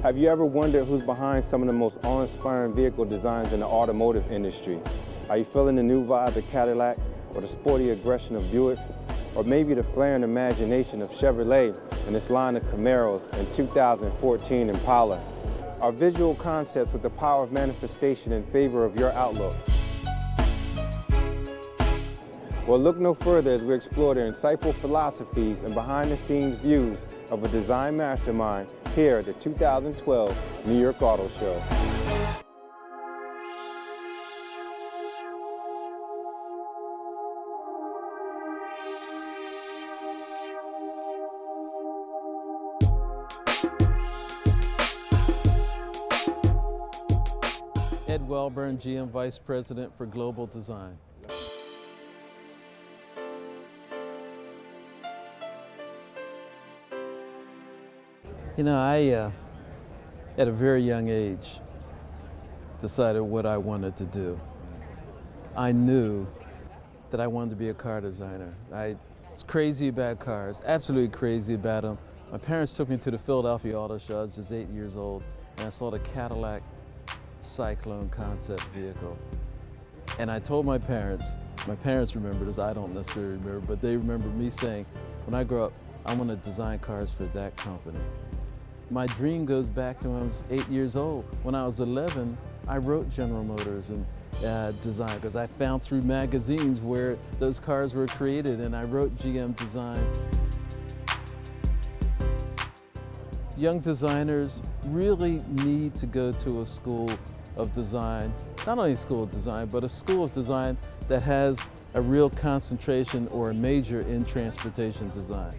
Have you ever wondered who's behind some of the most awe-inspiring vehicle designs in the automotive industry? Are you feeling the new vibe of Cadillac, or the sporty aggression of Buick, or maybe the flaring imagination of Chevrolet and its line of Camaros and 2014 Impala? Are visual concepts with the power of manifestation in favor of your outlook? Well, look no further as we explore the insightful philosophies and behind-the-scenes views of a design mastermind here at the 2012 New York Auto Show. Ed Welburn, GM Vice President for Global Design. You know, I, at a very young age, decided what I wanted to do. I knew that I wanted to be a car designer. I was crazy about cars, absolutely crazy about them. My parents took me to the Philadelphia Auto Show. I was just 8 years old, and I saw the Cadillac Cyclone concept vehicle. And I told my parents remember this, I don't necessarily remember, but they remember me saying, when I grow up, I want to design cars for that company. My dream goes back to when I was 8 years old. When I was 11, I wrote General Motors and design, because I found through magazines where those cars were created, and I wrote GM Design. Young designers really need to go to a school of design, not only a school of design, but a school of design that has a real concentration or a major in transportation design.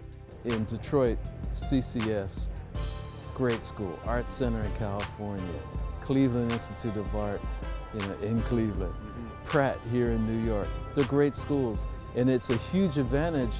In Detroit, CCS, great school, Art Center in California, Cleveland Institute of Art in Cleveland, Pratt here in New York. They're great schools, and it's a huge advantage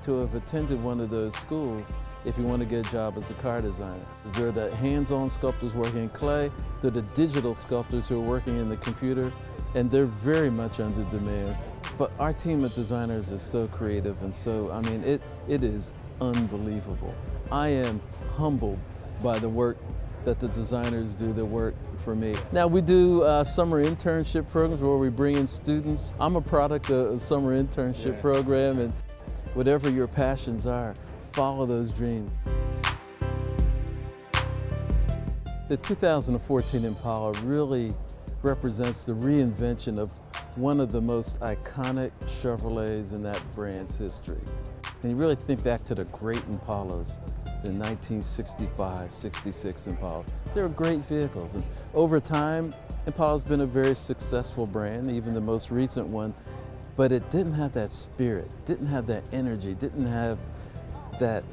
to have attended one of those schools if you want to get a job as a car designer. They're the hands-on sculptors working in clay, they're the digital sculptors who are working in the computer, and they're very much under demand. But our team of designers is so creative, and so, I mean, it is unbelievable. I am humbled by the work that the designers do that work for me. Now, we do summer internship programs where we bring in students. I'm a product of a summer internship program, and whatever your passions are, follow those dreams. The 2014 Impala really represents the reinvention of one of the most iconic Chevrolets in that brand's history. And you really think back to the great Impalas, the 1965, 66 Impala. They were great vehicles, and over time, Impala's been a very successful brand, even the most recent one, but it didn't have that spirit, didn't have that energy, didn't have that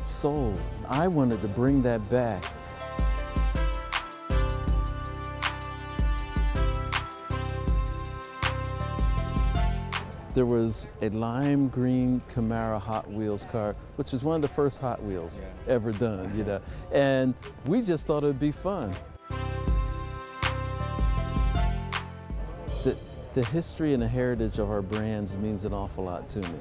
soul. I wanted to bring that back. There was a lime green Camaro Hot Wheels car, which was one of the first Hot Wheels ever done, you know, and we just thought it would be fun. The history and the heritage of our brands means an awful lot to me,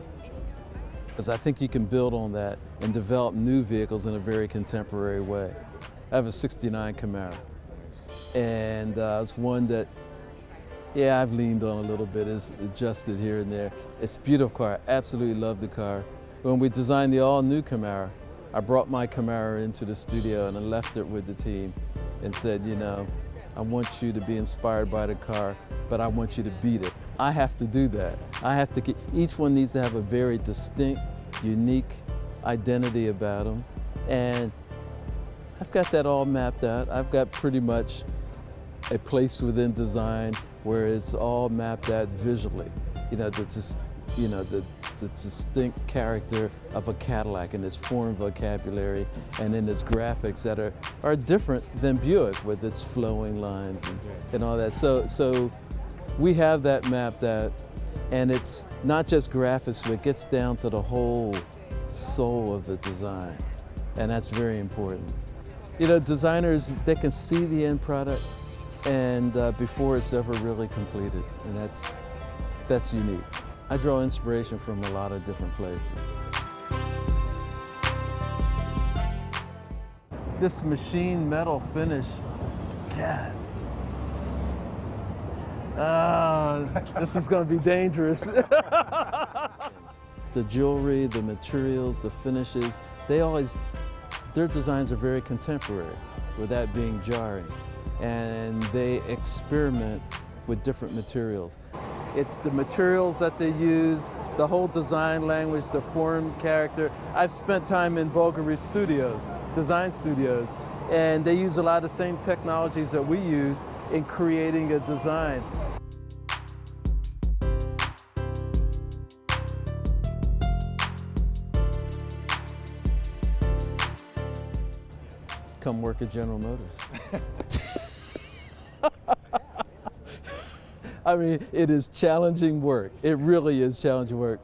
because I think you can build on that and develop new vehicles in a very contemporary way. I have a '69 Camaro, and it's one that, yeah, I've leaned on a little bit, it's adjusted here and there. It's a beautiful car, absolutely love the car. When we designed the all-new Camaro, I brought my Camaro into the studio and I left it with the team and said, you know, I want you to be inspired by the car, but I want you to beat it. I have to do that. I have to each one needs to have a very distinct, unique identity about them. And I've got that all mapped out. I've got pretty much a place within design where it's all mapped out visually. You know, the distinct character of a Cadillac and its form vocabulary, and in its graphics that are different than Buick with its flowing lines and all that. So we have that mapped out, and it's not just graphics, but it gets down to the whole soul of the design, and that's very important. You know, designers, they can see the end product and before it's ever really completed, and that's unique. I draw inspiration from a lot of different places. this machine metal finish, God. This is going to be dangerous. The jewelry, the materials, the finishes, their designs are very contemporary, with that being jarring. And they experiment with different materials. It's the materials that they use, the whole design language, the form, character. I've spent time in Bulgari studios, design studios, and they use a lot of the same technologies that we use in creating a design. Come work at General Motors. I mean, it is challenging work. It really is challenging work.